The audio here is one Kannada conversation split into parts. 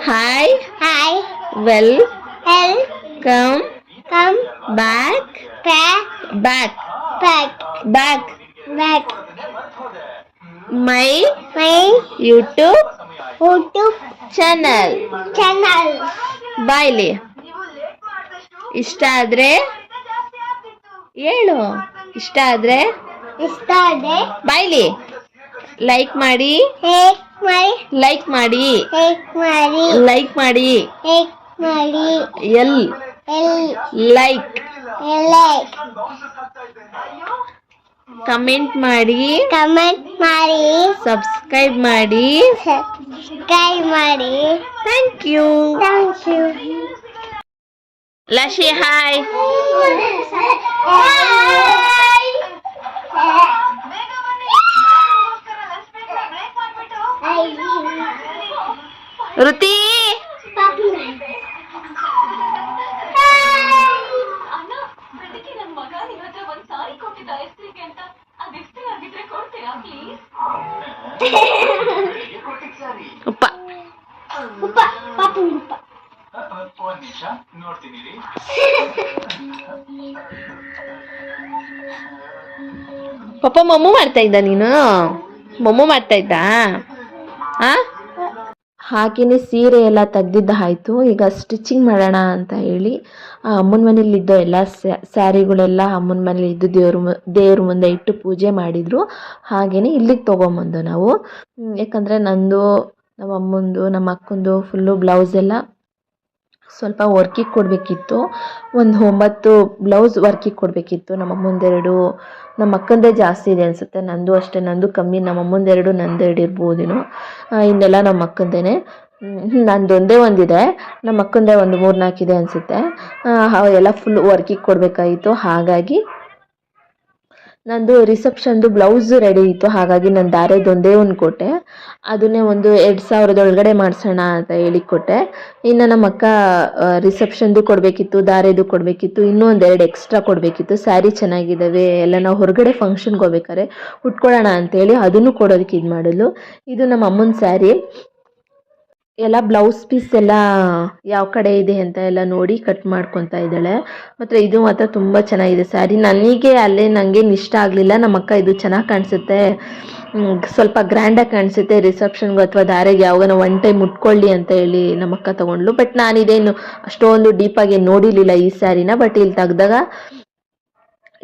Hi. Hi. Well. Well. Come. Come. Back. Back. Back. Back. Back. Back. My My YouTube YouTube channel channel. ಬಾಯ್ಲಿ ಇಷ್ಟ ಆದ್ರೆ ಹೇಳು. ಇಷ್ಟ ಆದ್ರೆ ಇಷ್ಟ ಆದ್ರೆ ಬಾಯ್ಲಿ ಲೈಕ್ ಮಾಡಿ. ಹೇಗ್ ಮಾಡಿ ಲೈಕ್ ಮಾಡಿ. ಹೇಗ್ ಮಾಡಿ ಲೈಕ್ ಮಾಡಿ. ಹೇಗ್ ಮಾಡಿ ಎಲ್ ಎಲ್ ಲೈಕ್ ಲೈಕ್ ಕಮೆಂಟ್ ಮಾಡಿ. ಕಮೆಂಟ್ ಮಾಡಿ ಸಬ್ಸ್ಕ್ರೈಬ್ ಮಾಡಿ. ಸಬ್ಸ್ಕ್ರೈಬ್ ಮಾಡಿ. Thank you. Thank you. ಲಶಿ ಹಾಯ್. ಋತಿ ಉಪ್ಪ ಉಪ್ಪ ಪಾಪು ಉಪ್ಪ ಪಪ್ಪ ಮಮ್ಮು ಮಾಡ್ತಾ ಇದ್ದ ನೀನು ಮಮ್ಮು ಮಾಡ್ತಾ ಇದ್ದ ಆ ಹಾಗೇನೆ ಸೀರೆ ಎಲ್ಲ ತೆಗ್ದಿದ್ದ ಆಯಿತು. ಈಗ ಸ್ಟಿಚಿಂಗ್ ಮಾಡೋಣ ಅಂತ ಹೇಳಿ ಅಮ್ಮನ ಮನೇಲಿದ್ದೋ ಎಲ್ಲ ಸ್ಯಾರಿಗಳೆಲ್ಲ ಅಮ್ಮನ ಮನೇಲಿ ಇದ್ದು ದೇವ್ರ ಮುಂದೆ ಇಟ್ಟು ಪೂಜೆ ಮಾಡಿದರು. ಹಾಗೆಯೇ ಇಲ್ಲಿಗೆ ತೊಗೊಂಬಂದು ನಾವು, ಯಾಕಂದರೆ ನಂದು ನಮ್ಮ ಅಮ್ಮಂದು ನಮ್ಮ ಅಕ್ಕಂದು ಫುಲ್ಲು ಬ್ಲೌಸ್ ಎಲ್ಲ ಸ್ವಲ್ಪ ವರ್ಕಿಗೆ ಕೊಡಬೇಕಿತ್ತು. ಒಂದು 9 ಬ್ಲೌಸ್ ವರ್ಕಿಗೆ ಕೊಡಬೇಕಿತ್ತು. ನಮ್ಮ ಅಮ್ಮಂದೆರಡು, ನಮ್ಮ ಅಕ್ಕಂದೇ ಜಾಸ್ತಿ ಇದೆ ಅನಿಸುತ್ತೆ. ನಂದು ಅಷ್ಟೇ, ನಂದು ಕಮ್ಮಿ, ನಮ್ಮ ಅಮ್ಮಂದೆರಡು ನಂದೆರಡು ಇರ್ಬೋದೇನೋ. ಇನ್ನೆಲ್ಲ ನಮ್ಮ ಅಕ್ಕಂದೇ. ನಂದೊಂದೇ ಒಂದಿದೆ, ನಮ್ಮ ಅಕ್ಕಂದೇ ಒಂದು 3-4 ಇದೆ ಅನಿಸುತ್ತೆ. ಅವೆಲ್ಲ ಫುಲ್ ವರ್ಕಿಗೆ ಕೊಡಬೇಕಾಗಿತ್ತು. ಹಾಗಾಗಿ ನಂದು ರಿಸೆಪ್ಷನ್ದು ಬ್ಲೌಸ್ ರೆಡಿ ಇತ್ತು. ಹಾಗಾಗಿ ನಾನು ದಾರೆದೊಂದೇ ಒಂದು ಕೊಟ್ಟೆ, ಅದನ್ನೇ ಒಂದು 2000 ಒಳಗಡೆ ಮಾಡಿಸೋಣ ಅಂತ ಹೇಳಿ ಕೊಟ್ಟೆ. ಇನ್ನು ನಮ್ಮ ಅಕ್ಕ ರಿಸೆಪ್ಷನ್ದು ಕೊಡಬೇಕಿತ್ತು, ದಾರೆದು ಕೊಡಬೇಕಿತ್ತು, ಇನ್ನೂ 2 ಎಕ್ಸ್ಟ್ರಾ ಕೊಡಬೇಕಿತ್ತು. ಸ್ಯಾರಿ ಚೆನ್ನಾಗಿದ್ದಾವೆ ಎಲ್ಲ, ನಾವು ಹೊರಗಡೆ ಫಂಕ್ಷನ್ಗೆ ಹೋಗ್ಬೇಕಾದ್ರೆ ಉಟ್ಕೊಳ್ಳೋಣ ಅಂತೇಳಿ ಅದನ್ನು ಕೊಡೋದಕ್ಕೆ ಇದು ಮಾಡಿದ್ಲು. ಇದು ನಮ್ಮ ಅಮ್ಮನ ಸ್ಯಾರಿ ಎಲ್ಲ ಬ್ಲೌಸ್ ಪೀಸ್ ಎಲ್ಲ ಯಾವ ಕಡೆ ಇದೆ ಅಂತ ಎಲ್ಲ ನೋಡಿ ಕಟ್ ಮಾಡ್ಕೊತಾ ಇದ್ದಾಳೆ. ಮತ್ತು ಇದು ಮಾತ್ರ ತುಂಬ ಚೆನ್ನಾಗಿದೆ ಸ್ಯಾರಿ. ನನಗೆ ಅಲ್ಲೇ ನನಗೇನು ಇಷ್ಟ ಆಗಲಿಲ್ಲ. ನಮ್ಮ ಅಕ್ಕ ಇದು ಚೆನ್ನಾಗಿ ಕಾಣಿಸುತ್ತೆ, ಸ್ವಲ್ಪ ಗ್ರ್ಯಾಂಡಾಗಿ ಕಾಣಿಸುತ್ತೆ ರಿಸೆಪ್ಷನ್ಗೂ ಅಥವಾ ದಾರೆಗೆ ಯಾವಾಗನ ಒನ್ ಟೈಮ್ ಉಟ್ಕೊಳ್ಳಿ ಅಂತ ಹೇಳಿ ನಮ್ಮ ಅಕ್ಕ ತೊಗೊಂಡ್ಲು. ಬಟ್ ನಾನಿದೇನು ಅಷ್ಟೊಂದು ಡೀಪಾಗಿ ನೋಡಿರಲಿಲ್ಲ ಈ ಸ್ಯಾರಿನ. ಬಟ್ ಇಲ್ಲಿ ತೆಗ್ದಾಗ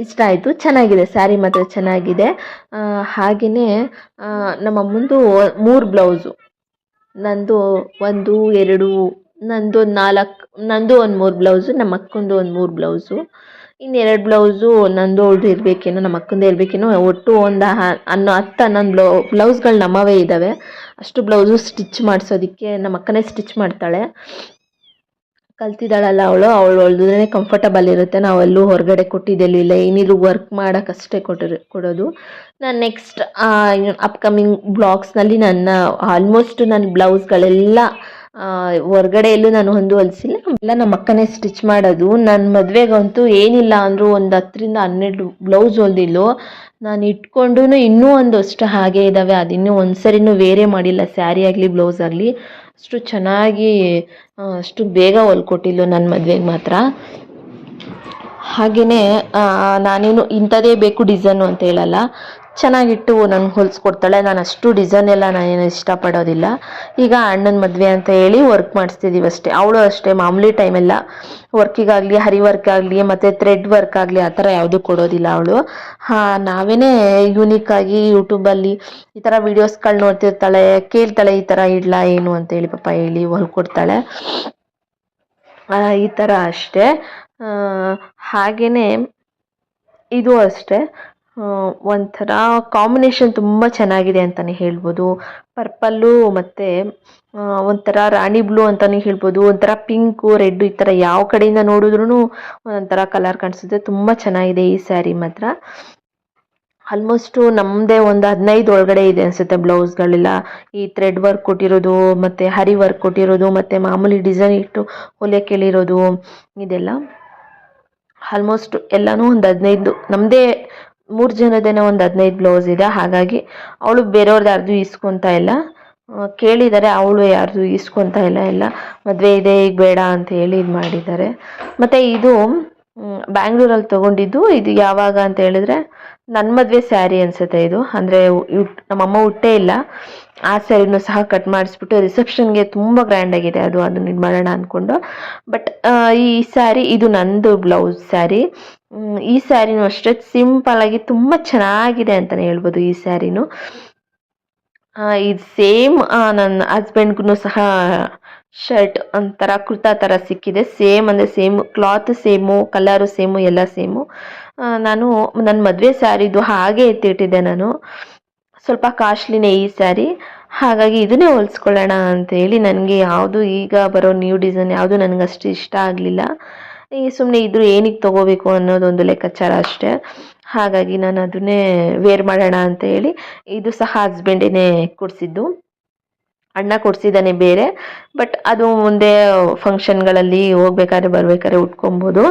ಇಷ್ಟ ಆಯಿತು, ಚೆನ್ನಾಗಿದೆ ಸ್ಯಾರಿ ಮಾತ್ರ ಚೆನ್ನಾಗಿದೆ. ಹಾಗೆಯೇ ನಮ್ಮ ಅಮ್ಮಂದು 3 ಬ್ಲೌಸು, ನಂದು 1 2 ನಂದು 4, ನಂದು ಒಂದು 3 ಬ್ಲೌಸು, ನಮ್ಮ ಅಕ್ಕಂದು ಒಂದು 3 ಬ್ಲೌಸು, ಇನ್ನು 2 ಬ್ಲೌಸು ನಂದು ಅವಳದು ಇರಬೇಕೇನೋ, ನಮ್ಮ ಅಕ್ಕಂದು ಇರಬೇಕೇನೋ. ಒಟ್ಟು ಒಂದು 10-11 ಬ್ಲೌಸ್ಗಳು ನಮ್ಮವೇ ಇದ್ದಾವೆ. ಅಷ್ಟು ಬ್ಲೌಸು ಸ್ಟಿಚ್ ಮಾಡಿಸೋದಕ್ಕೆ ನಮ್ಮ ಅಕ್ಕನೇ ಸ್ಟಿಚ್ ಮಾಡ್ತಾಳೆ. ಕಲ್ತಿದ್ದಾಳಲ್ಲ ಅವಳದೇ ಕಂಫರ್ಟಬಲ್ ಇರುತ್ತೆ. ನಾವೆಲ್ಲೂ ಹೊರಗಡೆ ಕೊಟ್ಟಿದ್ದೆಲ್ಲ, ಏನಿದ್ರು ವರ್ಕ್ ಮಾಡೋಕ್ಕಷ್ಟೇ ಕೊಡೋದು. ನಾನು ನೆಕ್ಸ್ಟ್ ಅಪ್ಕಮಿಂಗ್ ಬ್ಲಾಗ್ಸ್ನಲ್ಲಿ ನನ್ನ ಆಲ್ಮೋಸ್ಟ್ ನನ್ನ ಬ್ಲೌಸ್ಗಳೆಲ್ಲ ಹೊರಗಡೆ ಎಲ್ಲೂ ನಾನು ಹೊಲಿಸಿಲ್ಲ, ಎಲ್ಲ ನಮ್ಮ ಅಕ್ಕನೇ ಸ್ಟಿಚ್ ಮಾಡೋದು. ನನ್ನ ಮದುವೆಗಂತೂ ಏನಿಲ್ಲ ಅಂದರೂ ಒಂದು 10-12 ಬ್ಲೌಸ್ ಹೊಲಿದಿದ್ದು ನಾನು ಇಟ್ಕೊಂಡು ಇನ್ನೂ ಒಂದಷ್ಟು ಹಾಗೆ ಇದ್ದಾವೆ. ಅದಿನ್ನೂ ಒಂದು ಸರಿನೂ ವೇರೇ ಮಾಡಿಲ್ಲ, ಸ್ಯಾರಿ ಆಗಲಿ ಬ್ಲೌಸ್ ಆಗಲಿ. ಅಷ್ಟು ಚೆನ್ನಾಗಿ ಅಷ್ಟು ಬೇಗ ಹೊಲ್ಕೊಟ್ಟಿಲ್ಲ ನನ್ನ ಮದುವೆಗೆ ಮಾತ್ರ. ಹಾಗೆಯೇ ನಾನೇನು ಇಂಥದ್ದೇ ಬೇಕು ಡಿಸೈನು ಅಂತ ಹೇಳಲ್ಲ, ಚೆನ್ನಾಗಿಟ್ಟು ನನಗೆ ಹೊಲಿಸ್ಕೊಡ್ತಾಳೆ. ನಾನು ಅಷ್ಟು ಡಿಸೈನ್ ಎಲ್ಲ ನಾನೇನು ಇಷ್ಟಪಡೋದಿಲ್ಲ. ಈಗ ಅಣ್ಣನ ಮದುವೆ ಅಂತ ಹೇಳಿ ವರ್ಕ್ ಮಾಡಿಸ್ತಿದ್ದೀವಿ ಅಷ್ಟೇ. ಅವಳು ಅಷ್ಟೇ ಮಾಮೂಲಿ ಟೈಮೆಲ್ಲ ವರ್ಕಿಗಾಗಲಿ, ಹರಿ ವರ್ಕ್ ಆಗಲಿ ಮತ್ತು ಥ್ರೆಡ್ ವರ್ಕ್ ಆಗಲಿ ಆ ಥರ ಯಾವುದೂ ಕೊಡೋದಿಲ್ಲ ಅವಳು. ನಾವೇ ಯೂನಿಕ್ಕಾಗಿ ಯೂಟ್ಯೂಬಲ್ಲಿ ಈ ಥರ ವೀಡಿಯೋಸ್ಗಳು ನೋಡ್ತಿರ್ತಾಳೆ, ಕೇಳ್ತಾಳೆ ಈ ಥರ ಇಡ್ಲಾ ಏನು ಅಂತೇಳಿ, ಪಾಪ ಹೇಳಿ ಹೊಲ್ಕೊಡ್ತಾಳೆ ಈ ಥರ ಅಷ್ಟೇ. ಹಾಗೆಯೇ ಇದು ಅಷ್ಟೇ, ಒಂಥರ ಕಾಂಬಿನೇಷನ್ ತುಂಬ ಚೆನ್ನಾಗಿದೆ ಅಂತಲೇ ಹೇಳ್ಬೋದು. ಪರ್ಪಲ್ಲು ಮತ್ತು ಒಂಥರ ರಾಣಿ ಬ್ಲೂ ಅಂತಲೇ ಹೇಳ್ಬೋದು. ಒಂಥರ ಪಿಂಕು, ರೆಡ್ಡು, ಈ ಥರ ಯಾವ ಕಡೆಯಿಂದ ನೋಡಿದ್ರೂ ಒಂಥರ ಕಲರ್ ಕಾಣಿಸುತ್ತೆ. ತುಂಬ ಚೆನ್ನಾಗಿದೆ ಈ ಸ್ಯಾರಿ ಮಾತ್ರ. ಆಲ್ಮೋಸ್ಟು ನಮ್ಮದೇ ಒಂದು 15 ಒಳಗಡೆ ಇದೆ ಅನಿಸುತ್ತೆ ಬ್ಲೌಸ್ಗಳೆಲ್ಲ. ಈ ಥ್ರೆಡ್ ವರ್ಕ್ ಕೊಟ್ಟಿರೋದು, ಮತ್ತು ಹರಿ ವರ್ಕ್ ಕೊಟ್ಟಿರೋದು, ಮತ್ತು ಮಾಮೂಲಿ ಡಿಸೈನ್ ಇಟ್ಟು ಹೊಲಿಯೋಕೆ ಹೇಳಿರೋದು, ಇದೆಲ್ಲ ಆಲ್ಮೋಸ್ಟ್ ಎಲ್ಲನೂ ಒಂದು 15, ನಮ್ಮದೇ 3 ಜನದೇನೋ ಒಂದು 15 ಬ್ಲೌಸ್ ಇದೆ. ಹಾಗಾಗಿ ಅವಳು ಬೇರೆಯವ್ರದ್ದು ಯಾರ್ದು ಇಸ್ಕೊತಾ ಇಲ್ಲ. ಕೇಳಿದ್ದಾರೆ, ಅವಳು ಯಾರ್ದು ಇಸ್ಕೊತಾ ಇಲ್ಲ ಮದುವೆ ಇದೆ ಈಗ ಬೇಡ ಅಂತ ಹೇಳಿ ಇದು ಮಾಡಿದ್ದಾರೆ. ಮತ್ತು ಇದು ಬ್ಯಾಂಗ್ಳೂರಲ್ಲಿ ತೊಗೊಂಡಿದ್ದು. ಇದು ಯಾವಾಗ ಅಂತ ಹೇಳಿದ್ರೆ ನನ್ನ ಮದುವೆ ಸ್ಯಾರಿ ಅನಿಸುತ್ತೆ ಇದು. ಅಂದರೆ ನಮ್ಮಮ್ಮ ಹುಟ್ಟೇ ಇಲ್ಲ, ಆ ಸ್ಯಾರಿನೂ ಸಹ ಕಟ್ ಮಾಡಿಸ್ಬಿಟ್ಟು ರಿಸೆಪ್ಷನ್ಗೆ ತುಂಬ ಗ್ರ್ಯಾಂಡಾಗಿದೆ ಅದನ್ನು ಇದು ಮಾಡೋಣ ಅಂದ್ಕೊಂಡು. ಬಟ್ ಈ ಸ್ಯಾರಿ ಇದು ನಂದು ಬ್ಲೌಸ್ ಸ್ಯಾರಿ. ಈ ಸ್ಯಾರಿನೂ ಅಷ್ಟೇ ಸಿಂಪಲ್ಲಾಗಿ ತುಂಬ ಚೆನ್ನಾಗಿದೆ ಅಂತಲೇ ಹೇಳ್ಬೋದು ಈ ಸ್ಯಾರಿನೂ. ಇದು ಸೇಮ್ ನನ್ನ ಹಸ್ಬೆಂಡ್ಗೂ ಸಹ ಶರ್ಟ್ ಒಂಥರ ಕುರ್ತಾ ಥರ ಸಿಕ್ಕಿದೆ. ಸೇಮ್ ಅಂದರೆ same cloth same, colour same, ಎಲ್ಲ ಸೇಮು. ನಾನು ನನ್ನ ಮದುವೆ ಸ್ಯಾರಿದು ಹಾಗೆ ಎತ್ತಿಟ್ಟಿದ್ದೆ ನಾನು. ಸ್ವಲ್ಪ ಕಾಸ್ಟ್ಲಿನೇ ಈ ಸ್ಯಾರಿ, ಹಾಗಾಗಿ ಇದನ್ನೇ ಹೊಲಿಸ್ಕೊಳ್ಳೋಣ ಅಂತೇಳಿ. ನನಗೆ ಯಾವುದು ಈಗ ಬರೋ ನ್ಯೂ ಡಿಸೈನ್ ಯಾವುದು ನನಗಷ್ಟು ಇಷ್ಟ ಆಗಲಿಲ್ಲ. ಸುಮ್ಮನೆ ಇದ್ರೂ ಏನಕ್ಕೆ ತೊಗೋಬೇಕು ಅನ್ನೋದೊಂದು ಲೆಕ್ಕಾಚಾರ ಅಷ್ಟೇ. ಹಾಗಾಗಿ ನಾನು ಅದನ್ನೇ ವೇರ್ ಮಾಡೋಣ ಅಂತ ಹೇಳಿ. ಇದು ಸಹ ಹಸ್ಬೆಂಡೇ ಕೊಡಿಸಿದ್ದು, ಅಣ್ಣ ಕೊಡಿಸಿದ್ದಾನೆ ಬೇರೆ. ಬಟ್ ಅದು ಮುಂದೆ ಫಂಕ್ಷನ್ಗಳಲ್ಲಿ ಹೋಗ್ಬೇಕಾದ್ರೆ ಬರ್ಬೇಕಾದ್ರೆ ಉಟ್ಕೊಬೋದು,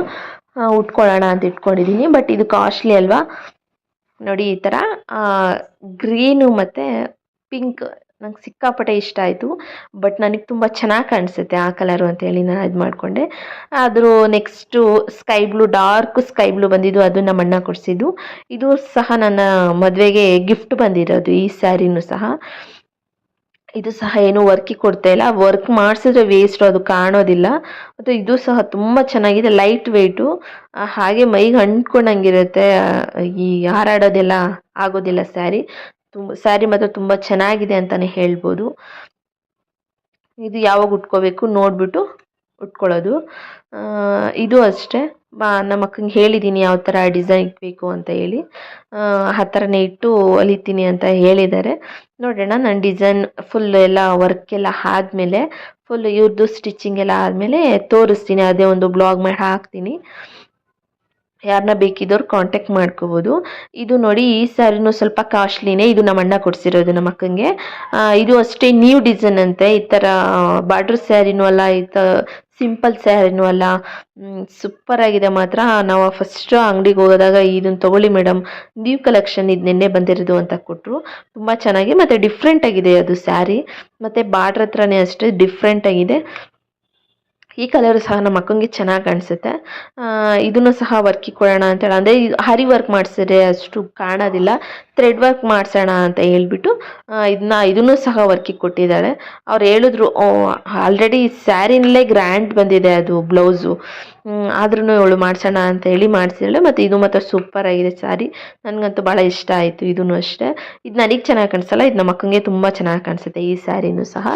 ಉಟ್ಕೊಳ್ಳೋಣ ಅಂತ ಇಟ್ಕೊಂಡಿದ್ದೀನಿ. ಬಟ್ ಇದು ಕಾಸ್ಟ್ಲಿ ಅಲ್ವಾ ನೋಡಿ. ಈ ಥರ ಗ್ರೀನು ಮತ್ತು ಪಿಂಕ್ ನಂಗೆ ಸಿಕ್ಕಾಪಟ್ಟೆ ಇಷ್ಟ ಆಯಿತು. ಬಟ್ ನನಗೆ ತುಂಬ ಚೆನ್ನಾಗಿ ಕಾಣಿಸುತ್ತೆ ಆ ಕಲರು ಅಂತೇಳಿ ನಾನು ಇದು ಮಾಡಿಕೊಂಡೆ. ಆದರೂ next sky blue, dark sky blue ಬಂದಿದ್ದು, ಅದು ನಮ್ಮ ಅಣ್ಣ ಕೊಡಿಸಿದ್ದು. ಇದು ಸಹ ನನ್ನ ಮದುವೆಗೆ ಗಿಫ್ಟ್ ಬಂದಿರೋದು ಈ ಸ್ಯಾರಿನೂ ಸಹ. ಇದು ಸಹ ಏನು ವರ್ಕಿಗೆ ಕೊಡ್ತಾ ಇಲ್ಲ, ವರ್ಕ್ ಮಾಡಿಸಿದ್ರೆ ವೇಸ್ಟು, ಅದು ಕಾಣೋದಿಲ್ಲ. ಮತ್ತು ಇದು ಸಹ ತುಂಬ ಚೆನ್ನಾಗಿದೆ, ಲೈಟ್ ವೆಯ್ಟು, ಹಾಗೆ ಮೈಗೆ ಅಂಟ್ಕೊಂಡಂಗಿರುತ್ತೆ. ಈ ಹಾರಾಡೋದೆಲ್ಲ ಆಗೋದಿಲ್ಲ ಸ್ಯಾರಿ ಮಾತ್ರ ತುಂಬ ಚೆನ್ನಾಗಿದೆ ಅಂತಲೇ ಹೇಳ್ಬೋದು. ಇದು ಯಾವಾಗ ಉಟ್ಕೋಬೇಕು ನೋಡಿಬಿಟ್ಟು ಉಟ್ಕೊಳ್ಳೋದು. ಇದು ಅಷ್ಟೇ ನಮ್ಮ ಅಕ್ಕಂಗೆ ಹೇಳಿದ್ದೀನಿ ಯಾವ ಥರ ಡಿಸೈನ್ ಬೇಕು ಅಂತ ಹೇಳಿ. ಆ ಥರನೇ ಇಟ್ಟು ಹೊಲಿತೀನಿ ಅಂತ ಹೇಳಿದ್ದಾರೆ. ನೋಡೋಣ, ನಾನು ಡಿಸೈನ್ ಫುಲ್ ಎಲ್ಲ ವರ್ಕ್ ಎಲ್ಲ ಆದಮೇಲೆ, ಫುಲ್ ಇವ್ರದ್ದು ಸ್ಟಿಚಿಂಗ್ ಎಲ್ಲ ಆದಮೇಲೆ ತೋರಿಸ್ತೀನಿ. ಅದೇ ಒಂದು ಬ್ಲಾಗ್ ಮಾಡಿ ಹಾಕ್ತೀನಿ, ಯಾರನ್ನ ಬೇಕಿದ್ದವ್ರು ಕಾಂಟ್ಯಾಕ್ಟ್ ಮಾಡ್ಕೋಬೋದು. ಇದು ನೋಡಿ, ಈ ಸ್ಯಾರಿನೂ ಸ್ವಲ್ಪ ಕಾಸ್ಟ್ಲಿನೇ. ಇದು ನಮ್ಮ ಅಣ್ಣ ಕೊಡಿಸಿರೋದು ನಮ್ಮ ಅಕ್ಕಂಗೆ. ಇದು ಅಷ್ಟೇ ನ್ಯೂ ಡಿಸೈನ್ ಅಂತೆ. ಈ ಥರ ಬಾರ್ಡ್ರ್ ಸ್ಯಾರಿನೂ ಅಲ್ಲ, ಈ ಥರ ಸಿಂಪಲ್ ಸ್ಯಾರಿನೂ ಅಲ್ಲ. ಸೂಪರಾಗಿದೆ ಮಾತ್ರ. ನಾವು ಫಸ್ಟ್ ಅಂಗಡಿಗೆ ಹೋಗೋದಾಗ ಇದನ್ನು ತೊಗೊಳ್ಳಿ ಮೇಡಮ್, ನ್ಯೂ ಕಲೆಕ್ಷನ್, ಇದು ನಿನ್ನೆ ಬಂದಿರೋದು ಅಂತ ಕೊಟ್ಟರು. ತುಂಬ ಚೆನ್ನಾಗಿ ಮತ್ತು ಡಿಫ್ರೆಂಟಾಗಿದೆ ಅದು ಸ್ಯಾರಿ. ಮತ್ತು ಬಾರ್ಡ್ರ್ ಹತ್ರನೇ ಅಷ್ಟೇ ಡಿಫ್ರೆಂಟಾಗಿದೆ. ಈ ಕಲರು ಸಹ ನಮ್ಮ ಅಕ್ಕಂಗೆ ಚೆನ್ನಾಗಿ ಕಾಣಿಸುತ್ತೆ. ಇದನ್ನು ಸಹ ವರ್ಕಿಗೆ ಕೊಡೋಣ ಅಂತೇಳಿ, ಅಂದರೆ ಹರಿ ವರ್ಕ್ ಮಾಡಿಸಿದ್ರೆ ಅಷ್ಟು ಕಾಣೋದಿಲ್ಲ, ಥ್ರೆಡ್ ವರ್ಕ್ ಮಾಡಿಸೋಣ ಅಂತ ಹೇಳ್ಬಿಟ್ಟು ಇದನ್ನು ಸಹ ವರ್ಕಿಗೆ ಕೊಟ್ಟಿದ್ದಾಳೆ. ಅವ್ರು ಹೇಳಿದ್ರು, ಆಲ್ರೆಡಿ ಸ್ಯಾರಿನಲ್ಲೇ ಗ್ರ್ಯಾಂಡ್ ಬಂದಿದೆ ಅದು ಬ್ಲೌಸು, ಆದ್ರೂ ಇವಳು ಮಾಡಿಸೋಣ ಅಂತ ಹೇಳಿ ಮಾಡಿಸಿದ್ದಾಳೆ. ಮತ್ತು ಇದು ಮಾತ್ರ ಸೂಪರಾಗಿದೆ ಸ್ಯಾರಿ, ನನಗಂತೂ ಭಾಳ ಇಷ್ಟ ಆಯಿತು. ಇದೂ ಅಷ್ಟೇ, ಇದು ನನಗೆ ಚೆನ್ನಾಗಿ ಕಾಣಿಸಲ್ಲ, ಇದು ನಮ್ಮ ಅಕ್ಕಂಗೆ ತುಂಬ ಚೆನ್ನಾಗಿ ಕಾಣಿಸುತ್ತೆ ಈ ಸ್ಯಾರಿನೂ ಸಹ.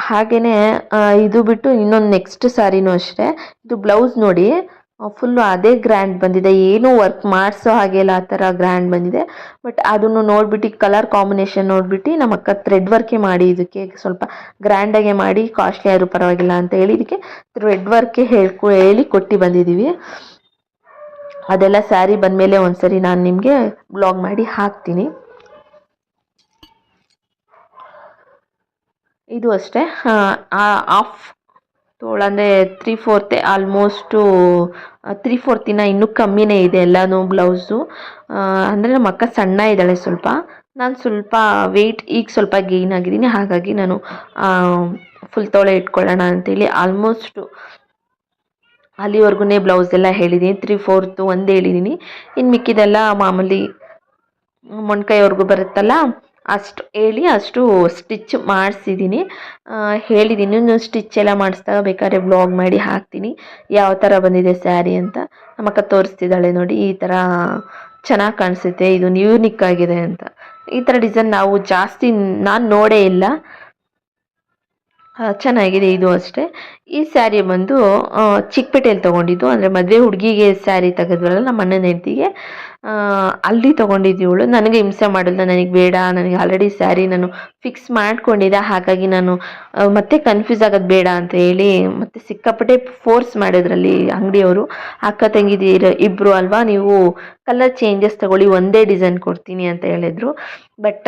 ಹಾಗೆಯೇ ಇದು ಬಿಟ್ಟು ಇನ್ನೊಂದು ನೆಕ್ಸ್ಟ್ ಸ್ಯಾರಿನೂ ಅಷ್ಟೇ. ಇದು ಬ್ಲೌಸ್ ನೋಡಿ, ಫುಲ್ಲು ಅದೇ ಗ್ರ್ಯಾಂಡ್ ಬಂದಿದೆ, ಏನೂ ವರ್ಕ್ ಮಾಡಿಸೋ ಹಾಗೆ ಇಲ್ಲ, ಆ ಥರ ಗ್ರ್ಯಾಂಡ್ ಬಂದಿದೆ. ಬಟ್ ಅದನ್ನು ನೋಡಿಬಿಟ್ಟು ಕಲರ್ ಕಾಂಬಿನೇಷನ್ ನೋಡಿಬಿಟ್ಟು ನಮ್ಮ ಅಕ್ಕ ಥ್ರೆಡ್ ವರ್ಕೇ ಮಾಡಿ, ಇದಕ್ಕೆ ಸ್ವಲ್ಪ ಗ್ರ್ಯಾಂಡಾಗೆ ಮಾಡಿ, ಕಾಸ್ಟ್ಲಿ ಆದರೂ ಪರವಾಗಿಲ್ಲ ಅಂತ ಹೇಳಿ ಇದಕ್ಕೆ ಥ್ರೆಡ್ ವರ್ಕೇ ಹೇಳಿ ಕೊಟ್ಟು ಬಂದಿದ್ದೀವಿ. ಅದೆಲ್ಲ ಸ್ಯಾರಿ ಬಂದಮೇಲೆ ಒಂದ್ಸರಿ ನಾನು ನಿಮಗೆ ಬ್ಲಾಗ್ ಮಾಡಿ ಹಾಕ್ತೀನಿ. ಇದು ಅಷ್ಟೇ, ಆಫ್ ತೋಳು ಅಂದರೆ 3/4 ಆಲ್ಮೋಸ್ಟು 3/4 ಇನ್ನೂ ಕಮ್ಮಿನೇ ಇದೆ ಎಲ್ಲನೂ ಬ್ಲೌಸು. ಅಂದರೆ ನಮ್ಮ ಅಕ್ಕ ಸಣ್ಣ ಇದ್ದಾಳೆ ಸ್ವಲ್ಪ, ನಾನು ಸ್ವಲ್ಪ ವೆಯ್ಟ್ ಈಗ ಸ್ವಲ್ಪ ಗೇಯ್ನ್ ಆಗಿದ್ದೀನಿ. ಹಾಗಾಗಿ ನಾನು ಫುಲ್ ತೋಳೆ ಇಟ್ಕೊಳ್ಳೋಣ ಅಂತೇಳಿ ಆಲ್ಮೋಸ್ಟು ಅಲ್ಲಿವರೆಗೂ ಬ್ಲೌಸ್ ಎಲ್ಲ ಹೇಳಿದ್ದೀನಿ. 3/4 ಒಂದು ಹೇಳಿದ್ದೀನಿ, ಇನ್ನು ಮಿಕ್ಕಿದೆಲ್ಲ ಮಾಮೂಲಿ ಮೊಣ್ಕೈವರೆಗೂ ಬರುತ್ತಲ್ಲ ಅಷ್ಟು ಹೇಳಿ ಅಷ್ಟು ಸ್ಟಿಚ್ ಮಾಡಿಸಿದ್ದೀನಿ. ಹೇಳಿದ್ದೀನಿ, ಇನ್ನು ಸ್ಟಿಚ್ ಎಲ್ಲ ಮಾಡಿಸಿದಾಗ ಬೇಕಾದ್ರೆ ಬ್ಲಾಗ್ ಮಾಡಿ ಹಾಕ್ತೀನಿ ಯಾವ ಥರ ಬಂದಿದೆ ಸ್ಯಾರಿ ಅಂತ. ನಮ್ಮ ಅಕ್ಕ ತೋರಿಸ್ತಿದ್ದಾಳೆ ನೋಡಿ, ಈ ಥರ ಚೆನ್ನಾಗಿ ಕಾಣಿಸುತ್ತೆ, ಇದು ಯೂನಿಕ್ ಆಗಿದೆ ಅಂತ. ಈ ಥರ ಡಿಸೈನ್ ನಾವು ಜಾಸ್ತಿ ನಾನು ನೋಡೇ ಇಲ್ಲ, ಚೆನ್ನಾಗಿದೆ. ಇದು ಅಷ್ಟೇ. ಈ ಸ್ಯಾರಿ ಬಂದು ಚಿಕ್ಕಪೇಟೆಯಲ್ಲಿ ತೊಗೊಂಡಿದ್ದು, ಅಂದರೆ ಮದುವೆ ಹುಡುಗಿಗೆ ಸ್ಯಾರಿ ತೆಗೆದ್ವಲ್ಲ ನಮ್ಮ ಅಣ್ಣನ ಹೆಂಡತಿಗೆ, ಅಲ್ಲಿ ತೊಗೊಂಡಿದ್ದು ಇವಳು. ನನಗೆ ಹಿಂಸೆ ಮಾಡಿಲ್ಲ, ನನಗೆ ಬೇಡ, ನನಗೆ ಆಲ್ರೆಡಿ ಸ್ಯಾರಿ ನಾನು ಫಿಕ್ಸ್ ಮಾಡ್ಕೊಂಡಿದ್ದೆ. ಹಾಗಾಗಿ ನಾನು ಮತ್ತೆ ಕನ್ಫ್ಯೂಸ್ ಆಗೋದು ಬೇಡ ಅಂತ ಹೇಳಿ ಮತ್ತೆ ಸಿಕ್ಕಾಪಟ್ಟೆ ಫೋರ್ಸ್ ಮಾಡಿದ್ರಲ್ಲಿ ಅಂಗಡಿಯವರು. ಅಕ್ಕ ತಂಗಿದಿರು ಇಬ್ಬರು ಅಲ್ವಾ, ನೀವು ಕಲರ್ ಚೇಂಜಸ್ ತೊಗೊಳ್ಳಿ, ಒಂದೇ ಡಿಸೈನ್ ಕೊಡ್ತೀನಿ ಅಂತ ಹೇಳಿದರು. ಬಟ್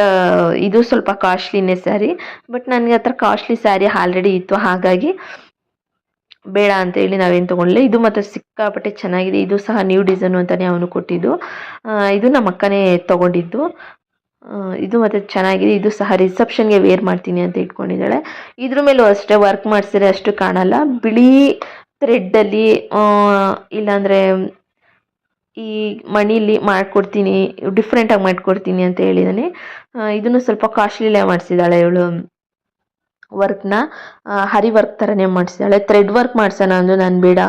ಇದು ಸ್ವಲ್ಪ ಕಾಸ್ಟ್ಲಿನೇ ಸ್ಯಾರಿ, ಬಟ್ ನನಗೆ ಆ ಥರ ಕಾಸ್ಟ್ಲಿ ಸ್ಯಾರಿ ಆಲ್ರೆಡಿ ಇತ್ತು, ಹಾಗಾಗಿ ಬೇಡ ಅಂತೇಳಿ ನಾವೇನು ತೊಗೊಳ್ಳಿಲ್ಲ. ಇದು ಮತ್ತು ಸಿಕ್ಕಾಪಟ್ಟೆ ಚೆನ್ನಾಗಿದೆ. ಇದು ಸಹ ನ್ಯೂ ಡಿಸೈನು ಅಂತಲೇ ಅವನು ಕೊಟ್ಟಿದ್ದು. ಇದು ನಮ್ಮ ಅಕ್ಕನೇ ತೊಗೊಂಡಿದ್ದು. ಇದು ಮತ್ತು ಚೆನ್ನಾಗಿದೆ. ಇದು ಸಹ ರಿಸೆಪ್ಷನ್ಗೆ ವೇರ್ ಮಾಡ್ತೀನಿ ಅಂತ ಇಟ್ಕೊಂಡಿದ್ದಾಳೆ. ಇದ್ರ ಮೇಲೂ ಅಷ್ಟೇ ವರ್ಕ್ ಮಾಡಿಸಿದ್ರೆ ಅಷ್ಟು ಕಾಣಲ್ಲ. ಬಿಳಿ ಥ್ರೆಡ್ಡಲ್ಲಿ ಇಲ್ಲಾಂದರೆ ಈ ಮಣೀಲಿ ಮಾಡಿಕೊಡ್ತೀನಿ, ಡಿಫ್ರೆಂಟಾಗಿ ಮಾಡಿಕೊಡ್ತೀನಿ ಅಂತ ಹೇಳಿದ್ದಾನೆ. ಇದನ್ನು ಸ್ವಲ್ಪ ಕಾಸ್ಟ್ಲಿಲೇ ಮಾಡಿಸಿದ್ದಾಳೆ ಇವಳು ವರ್ಕ್ನ. ಹರಿ ವರ್ಕ್ ಥರನೇ ಮಾಡಿಸಿದ್ದಾಳೆ. ಥ್ರೆಡ್ ವರ್ಕ್ ಮಾಡ್ಸೋಣ ಅಂದು ನಾನು ಬೇಡ,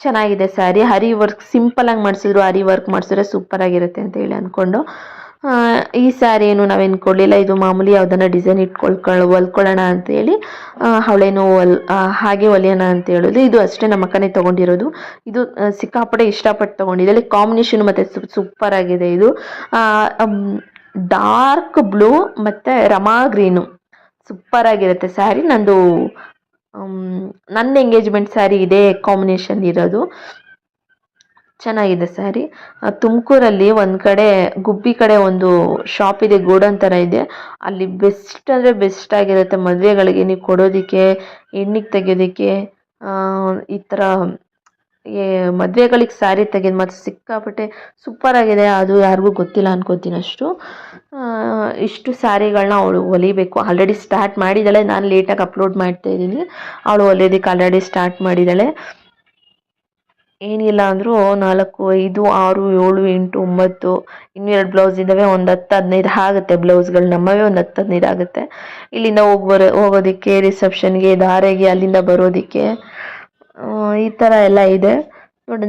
ಚೆನ್ನಾಗಿದೆ ಸ್ಯಾರಿ, ಹರಿ ವರ್ಕ್ ಸಿಂಪಲಾಗಿ ಮಾಡಿಸಿದ್ರು ಹರಿ ವರ್ಕ್ ಮಾಡಿಸಿದ್ರೆ ಸೂಪರಾಗಿರುತ್ತೆ ಅಂತ ಹೇಳಿ ಅಂದ್ಕೊಂಡು ಈ ಸ್ಯಾರಿ ಏನು ನಾವೇನು ಕೊಡಲಿಲ್ಲ. ಇದು ಮಾಮೂಲಿ ಯಾವುದನ್ನ ಡಿಸೈನ್ ಹೊಲ್ಕೊಳ್ಳೋಣ ಅಂತೇಳಿ ಅವಳೇನು ಹಾಗೆ ಹೊಲಿಯೋಣ ಅಂತ ಹೇಳೋದು. ಇದು ಅಷ್ಟೇ ನಮ್ಮ ಅಕ್ಕನೇ ತೊಗೊಂಡಿರೋದು. ಇದು ಸಿಕ್ಕಾಪಟ್ಟೆ ಇಷ್ಟಪಟ್ಟು ತೊಗೊಂಡಿದ್ದಾಳೆ. ಕಾಂಬಿನೇಷನ್ ಮತ್ತು ಸೂಪರಾಗಿದೆ. ಇದು ಡಾರ್ಕ್ ಬ್ಲೂ ಮತ್ತು ರಮಾ ಗ್ರೀನು ಸೂಪರಾಗಿರುತ್ತೆ ಸ್ಯಾರಿ. ನಂದು ನನ್ನ ಎಂಗೇಜ್ಮೆಂಟ್ ಸ್ಯಾರಿ ಇದೇ ಕಾಂಬಿನೇಷನ್ ಇರೋದು. ಚೆನ್ನಾಗಿದೆ ಸ್ಯಾರಿ. ತುಮಕೂರಲ್ಲಿ ಒಂದು ಕಡೆ ಗುಬ್ಬಿ ಕಡೆ ಒಂದು ಶಾಪ್ ಇದೆ, ಗೋಡನ್ ಥರ ಇದೆ. ಅಲ್ಲಿ ಬೆಸ್ಟ್ ಅಂದರೆ ಬೆಸ್ಟ್ ಆಗಿರುತ್ತೆ ಮದುವೆಗಳಿಗೆ ನೀವು ಕೊಡೋದಕ್ಕೆ, ಎಣ್ಣಿಗೆ ತೆಗೆಯೋದಕ್ಕೆ, ಈ ಥರ ಮದುವೆಗಳಿಗೆ ಸ್ಯಾರಿ ತೆಗೆದು ಮತ್ತು ಸಿಕ್ಕಾಪಟ್ಟೆ ಸೂಪರಾಗಿದೆ. ಅದು ಯಾರಿಗೂ ಗೊತ್ತಿಲ್ಲ ಅನ್ಕೋತೀನಿ ಅಷ್ಟು. ಇಷ್ಟು ಸ್ಯಾರಿಗಳನ್ನ ಅವಳು ಹೊಲಿಬೇಕು. ಆಲ್ರೆಡಿ ಸ್ಟಾರ್ಟ್ ಮಾಡಿದ್ದಾಳೆ. ನಾನು ಲೇಟಾಗಿ ಅಪ್ಲೋಡ್ ಮಾಡ್ತಾ ಇದ್ದೀನಿ. ಅವಳು ಹೊಲಿಯೋದಕ್ಕೆ ಆಲ್ರೆಡಿ ಸ್ಟಾರ್ಟ್ ಮಾಡಿದ್ದಾಳೆ. ಏನಿಲ್ಲ ಅಂದರೂ 4, 5, 6, 7, 8, 9 ಇನ್ನೂ 2 ಬ್ಲೌಸ್ ಇದ್ದಾವೆ. ಒಂದು 10-15 ಆಗುತ್ತೆ ಬ್ಲೌಸ್ಗಳು. ನಮ್ಮವೇ ಒಂದು 10-15 ಆಗುತ್ತೆ. ಇಲ್ಲಿಂದ ಹೋಗೋದಕ್ಕೆ, ರಿಸೆಪ್ಷನ್ಗೆ, ಧಾರೆಗೆ, ಅಲ್ಲಿಂದ ಬರೋದಕ್ಕೆ, ಈ ಥರ ಎಲ್ಲ ಇದೆ ನೋಡಿ.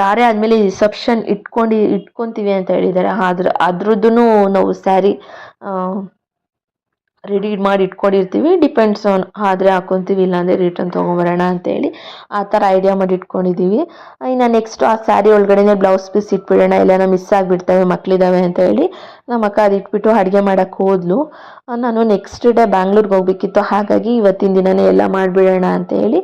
ಧಾರೆ ಆದಮೇಲೆ ರಿಸೆಪ್ಷನ್ ಇಟ್ಕೊತೀವಿ ಅಂತ ಹೇಳಿದ್ದಾರೆ. ಅದ್ರದ್ದು ನಾವು ಸ್ಯಾರಿ ರೆಡಿ ಮಾಡಿ ಇಟ್ಕೊಂಡಿರ್ತೀವಿ. ಡಿಪೆಂಡ್ಸ್ ಆನ್ ಆದರೆ ಹಾಕ್ಕೊತೀವಿ, ಇಲ್ಲಾಂದರೆ ರಿಟರ್ನ್ ತೊಗೊಂಬರೋಣ ಅಂತೇಳಿ ಆ ಥರ ಐಡಿಯಾ ಮಾಡಿ ಇಟ್ಕೊಂಡಿದ್ದೀವಿ. ಇನ್ನು ನೆಕ್ಸ್ಟು ಆ ಸ್ಯಾರಿ ಒಳಗಡೆನೇ ಬ್ಲೌಸ್ ಪೀಸ್ ಇಟ್ಬಿಡೋಣ, ಇಲ್ಲೇನೋ ಮಿಸ್ ಆಗಿಬಿಡ್ತವೆ, ಮಕ್ಕಳಿದ್ದಾವೆ ಅಂತ ಹೇಳಿ ನಮ್ಮ ಅಕ್ಕ ಅದು ಇಟ್ಬಿಟ್ಟು ಅಡುಗೆ ಮಾಡೋಕ್ಕೆ ಹೋದ್ಲು. ನಾನು ನೆಕ್ಸ್ಟ್ ಡೇ ಬ್ಯಾಂಗ್ಳೂರ್ಗೆ ಹೋಗ್ಬೇಕಿತ್ತು. ಹಾಗಾಗಿ ಇವತ್ತಿನ ದಿನವೇ ಎಲ್ಲ ಮಾಡಿಬಿಡೋಣ ಅಂತ ಹೇಳಿ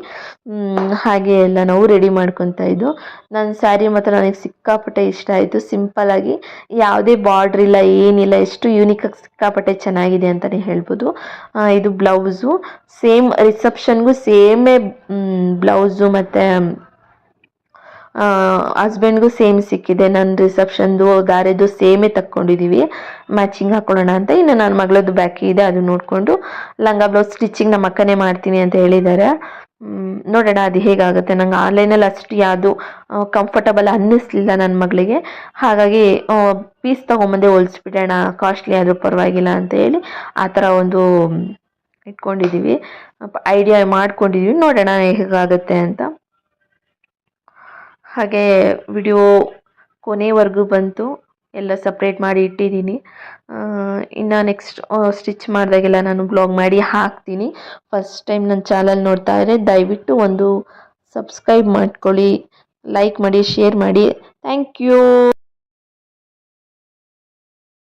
ಹಾಗೆ ಎಲ್ಲ ನಾವು ರೆಡಿ ಮಾಡ್ಕೊತಾ ಇದ್ದು. ನನ್ನ ಸ್ಯಾರಿ ಮಾತ್ರ ನನಗೆ ಸಿಕ್ಕಾಪಟ್ಟೆ ಇಷ್ಟ ಆಯಿತು. ಸಿಂಪಲ್ಲಾಗಿ ಯಾವುದೇ ಬಾರ್ಡ್ರ್ ಇಲ್ಲ, ಏನಿಲ್ಲ, ಎಷ್ಟು ಯೂನಿಕಾಗಿ ಸಿಕ್ಕಾಪಟ್ಟೆ ಚೆನ್ನಾಗಿದೆ ಅಂತಲೇ ಹೇಳ್ಬೋದು. ಇದು ಬ್ಲೌಸು ಸೇಮ್ ರಿಸೆಪ್ಷನ್ಗೂ ಸೇಮೇ ಬ್ಲೌಸು ಮತ್ತು ಹಸ್ಬೆಂಡ್ಗೂ ಸೇಮ್ ಸಿಕ್ಕಿದೆ. ನನ್ನ ರಿಸೆಪ್ಷನ್ದು ಧಾರೆದು ಸೇಮೇ ತಕ್ಕೊಂಡಿದ್ದೀವಿ, ಮ್ಯಾಚಿಂಗ್ ಹಾಕ್ಕೊಳ್ಳೋಣ ಅಂತ. ಇನ್ನು ನನ್ನ ಮಗಳದ್ದು ಬಾಕಿ ಇದೆ, ಅದು ನೋಡಿಕೊಂಡು ಲಂಗ ಬ್ಲೌಸ್ ಸ್ಟಿಚಿಂಗ್ ನಮ್ಮ ಅಕ್ಕನೇ ಮಾಡ್ತೀನಿ ಅಂತ ಹೇಳಿದ್ದಾರೆ. ನೋಡೋಣ ಅದು ಹೇಗಾಗುತ್ತೆ. ನಂಗೆ ಆನ್ಲೈನಲ್ಲಿ ಅಷ್ಟು ಯಾವುದು ಕಂಫರ್ಟಬಲ್ ಅನ್ನಿಸ್ಲಿಲ್ಲ ನನ್ನ ಮಗಳಿಗೆ. ಹಾಗಾಗಿ ಪೀಸ್ ತೊಗೊಂಬಂದೆ ಹೊಲಿಸ್ಬಿಡೋಣ, ಕಾಸ್ಟ್ಲಿ ಆದರೂ ಪರವಾಗಿಲ್ಲ ಅಂತ ಹೇಳಿ ಆ ಥರ ಒಂದು ಇಟ್ಕೊಂಡಿದ್ದೀವಿ, ಐಡಿಯಾ ಮಾಡ್ಕೊಂಡಿದ್ದೀವಿ. ನೋಡೋಣ ಹೇಗಾಗುತ್ತೆ ಅಂತ. ಹಾಗೆ ವಿಡಿಯೋ ಕೊನೆವರೆಗೂ ಬಂತು, ಎಲ್ಲ ಸಪ್ರೇಟ್ ಮಾಡಿ ಇಟ್ಟಿದ್ದೀನಿ. ಇನ್ನು ನೆಕ್ಸ್ಟ್ ಸ್ಟಿಚ್ ಮಾಡಿದಾಗೆಲ್ಲ ನಾನು ಬ್ಲಾಗ್ ಮಾಡಿ ಹಾಕ್ತೀನಿ. ಫಸ್ಟ್ ಟೈಮ್ ನನ್ನ ಚಾನಲ್ ನೋಡ್ತಾ ಇದ್ದರೆ ದಯವಿಟ್ಟು ಒಂದು ಸಬ್ಸ್ಕ್ರೈಬ್ ಮಾಡ್ಕೊಳ್ಳಿ, ಲೈಕ್ ಮಾಡಿ, ಶೇರ್ ಮಾಡಿ. Thank you.